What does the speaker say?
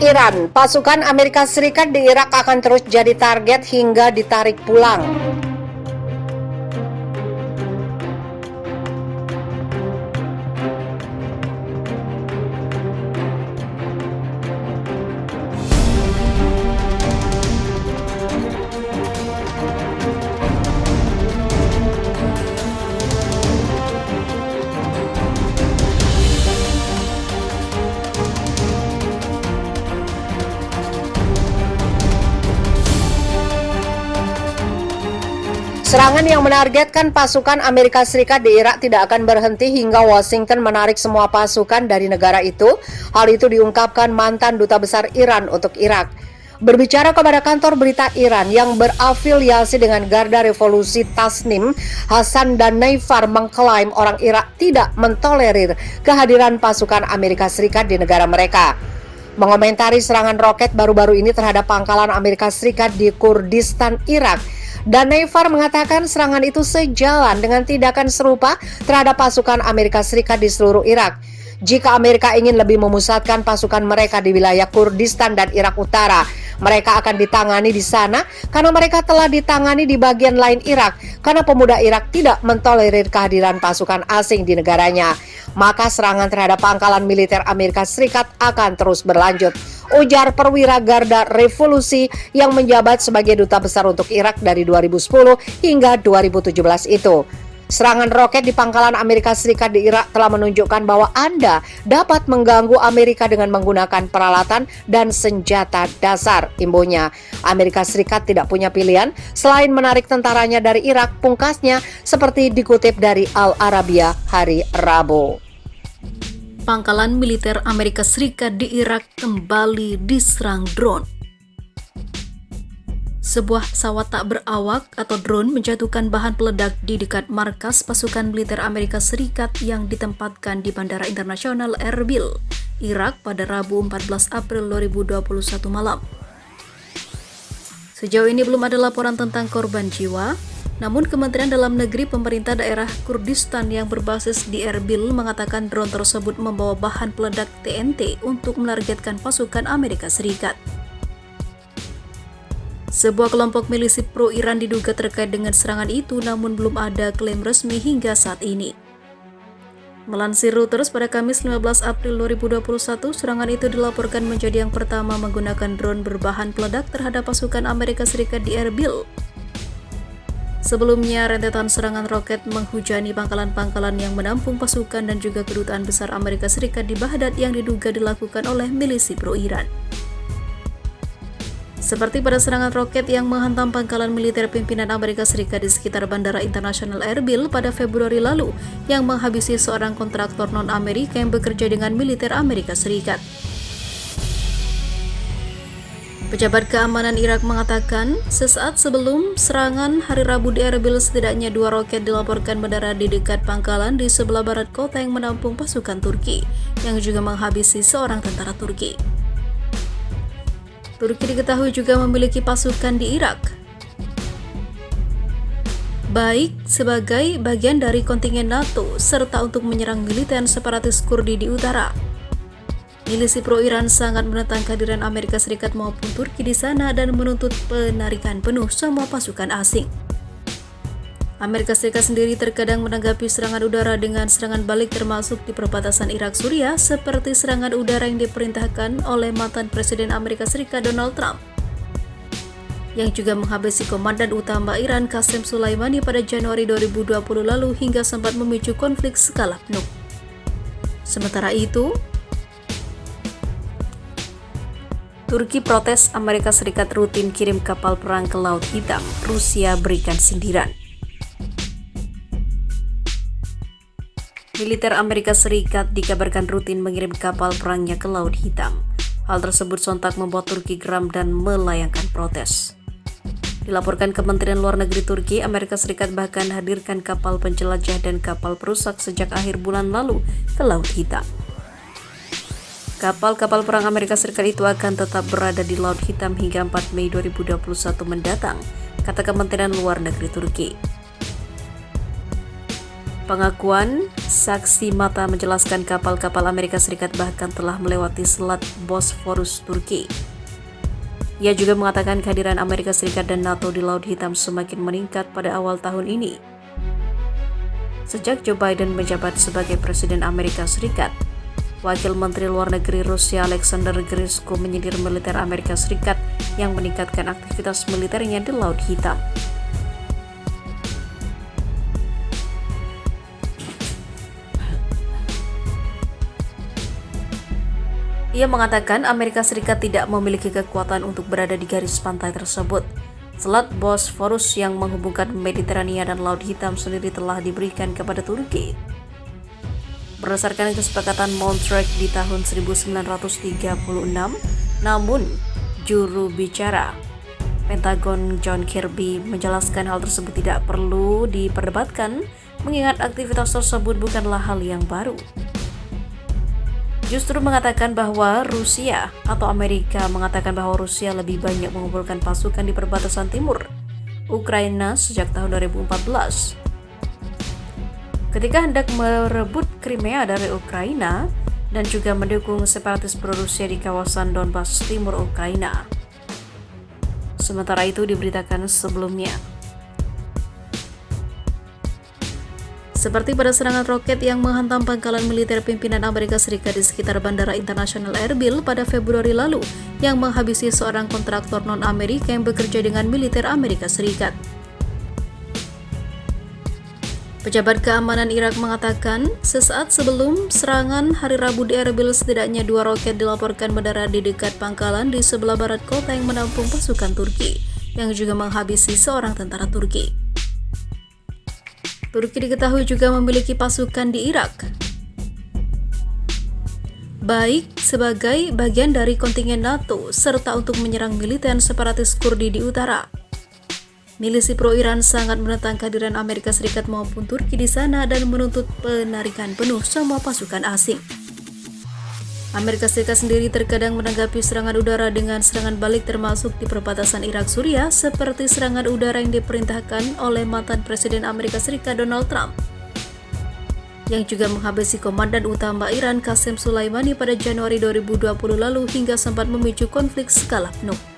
Iran, pasukan Amerika Serikat di Irak akan terus jadi target hingga ditarik pulang. Serangan yang menargetkan pasukan Amerika Serikat di Irak tidak akan berhenti hingga Washington menarik semua pasukan dari negara itu. Hal itu diungkapkan mantan Duta Besar Iran untuk Irak. Berbicara kepada kantor berita Iran yang berafiliasi dengan Garda Revolusi Tasnim, Hassan dan Naifar mengklaim orang Irak tidak mentolerir kehadiran pasukan Amerika Serikat di negara mereka. Mengomentari serangan roket baru-baru ini terhadap pangkalan Amerika Serikat di Kurdistan, Irak, dan Naifar mengatakan serangan itu sejalan dengan tindakan serupa terhadap pasukan Amerika Serikat di seluruh Irak. Jika Amerika ingin lebih memusatkan pasukan mereka di wilayah Kurdistan dan Irak Utara, mereka akan ditangani di sana karena mereka telah ditangani di bagian lain Irak karena pemuda Irak tidak mentolerir kehadiran pasukan asing di negaranya. Maka serangan terhadap pangkalan militer Amerika Serikat akan terus berlanjut, ujar perwira Garda Revolusi yang menjabat sebagai duta besar untuk Irak dari 2010 hingga 2017 itu. Serangan roket di pangkalan Amerika Serikat di Irak telah menunjukkan bahwa Anda dapat mengganggu Amerika dengan menggunakan peralatan dan senjata dasar, imbuhnya. Amerika Serikat tidak punya pilihan selain menarik tentaranya dari Irak, pungkasnya, seperti dikutip dari Al Arabiya hari Rabu. Pangkalan militer Amerika Serikat di Irak kembali diserang drone. Sebuah pesawat tak berawak atau drone menjatuhkan bahan peledak di dekat markas pasukan militer Amerika Serikat yang ditempatkan di Bandara Internasional Erbil, Irak pada Rabu 14 April 2021 malam. Sejauh ini belum ada laporan tentang korban jiwa, namun Kementerian Dalam Negeri pemerintah daerah Kurdistan yang berbasis di Erbil mengatakan drone tersebut membawa bahan peledak TNT untuk menargetkan pasukan Amerika Serikat. Sebuah kelompok milisi pro-Iran diduga terkait dengan serangan itu, namun belum ada klaim resmi hingga saat ini. Melansir Reuters pada Kamis 15 April 2021, serangan itu dilaporkan menjadi yang pertama menggunakan drone berbahan peledak terhadap pasukan Amerika Serikat di Erbil. Sebelumnya, rentetan serangan roket menghujani pangkalan-pangkalan yang menampung pasukan dan juga kedutaan besar Amerika Serikat di Baghdad yang diduga dilakukan oleh milisi pro-Iran. Seperti pada serangan roket yang menghantam pangkalan militer pimpinan Amerika Serikat di sekitar Bandara Internasional Erbil pada Februari lalu, yang menghabisi seorang kontraktor non-Amerika yang bekerja dengan militer Amerika Serikat. Pejabat keamanan Irak mengatakan, sesaat sebelum serangan hari Rabu di Erbil, setidaknya 2 roket dilaporkan mendarat di dekat pangkalan di sebelah barat kota yang menampung pasukan Turki, yang juga menghabisi seorang tentara Turki. Turki diketahui juga memiliki pasukan di Irak, baik sebagai bagian dari kontingen NATO serta untuk menyerang militer separatis Kurdi di utara. Milisi pro-Iran sangat menentang kehadiran Amerika Serikat maupun Turki di sana dan menuntut penarikan penuh semua pasukan asing. Amerika Serikat sendiri terkadang menanggapi serangan udara dengan serangan balik, termasuk di perbatasan Irak-Suriah, seperti serangan udara yang diperintahkan oleh mantan Presiden Amerika Serikat Donald Trump, yang juga menghabisi komandan utama Iran Qasem Soleimani pada Januari 2020 lalu hingga sempat memicu konflik skala penuh. Sementara itu, Turki protes Amerika Serikat rutin kirim kapal perang ke Laut Hitam, Rusia berikan sindiran. Militer Amerika Serikat dikabarkan rutin mengirim kapal perangnya ke Laut Hitam. Hal tersebut sontak membuat Turki geram dan melayangkan protes. Dilaporkan Kementerian Luar Negeri Turki, Amerika Serikat bahkan hadirkan kapal penjelajah dan kapal perusak sejak akhir bulan lalu ke Laut Hitam. Kapal-kapal perang Amerika Serikat itu akan tetap berada di Laut Hitam hingga 4 Mei 2021 mendatang, kata Kementerian Luar Negeri Turki. Pengakuan saksi mata menjelaskan kapal-kapal Amerika Serikat bahkan telah melewati Selat Bosphorus, Turki. Ia juga mengatakan kehadiran Amerika Serikat dan NATO di Laut Hitam semakin meningkat pada awal tahun ini. Sejak Joe Biden menjabat sebagai Presiden Amerika Serikat, Wakil Menteri Luar Negeri Rusia Alexander Grishko menyindir militer Amerika Serikat yang meningkatkan aktivitas militernya di Laut Hitam. Ia mengatakan Amerika Serikat tidak memiliki kekuatan untuk berada di garis pantai tersebut. Selat Bosphorus yang menghubungkan Mediterania dan Laut Hitam sendiri telah diberikan kepada Turki. Berdasarkan kesepakatan Montreux di tahun 1936, namun juru bicara Pentagon John Kirby menjelaskan hal tersebut tidak perlu diperdebatkan mengingat aktivitas tersebut bukanlah hal yang baru. Justru mengatakan bahwa Rusia atau Amerika mengatakan bahwa Rusia lebih banyak mengumpulkan pasukan di perbatasan timur Ukraina sejak tahun 2014. Ketika hendak merebut Crimea dari Ukraina dan juga mendukung separatis pro-Rusia di kawasan Donbas timur Ukraina. Sementara itu diberitakan sebelumnya, seperti pada serangan roket yang menghantam pangkalan militer pimpinan Amerika Serikat di sekitar Bandara Internasional Erbil pada Februari lalu yang menghabisi seorang kontraktor non-Amerika yang bekerja dengan militer Amerika Serikat. Pejabat keamanan Irak mengatakan sesaat sebelum serangan hari Rabu di Erbil setidaknya 2 roket dilaporkan mendarat di dekat pangkalan di sebelah barat kota yang menampung pasukan Turki yang juga menghabisi seorang tentara Turki. Turki diketahui juga memiliki pasukan di Irak, baik sebagai bagian dari kontingen NATO serta untuk menyerang militer separatis Kurdi di utara. Milisi pro-Iran sangat menentang kehadiran Amerika Serikat maupun Turki di sana dan menuntut penarikan penuh semua pasukan asing. Amerika Serikat sendiri terkadang menanggapi serangan udara dengan serangan balik termasuk di perbatasan Irak-Suriah seperti serangan udara yang diperintahkan oleh mantan Presiden Amerika Serikat Donald Trump yang juga menghabisi komandan utama Iran Qasem Soleimani pada Januari 2020 lalu hingga sempat memicu konflik skala penuh.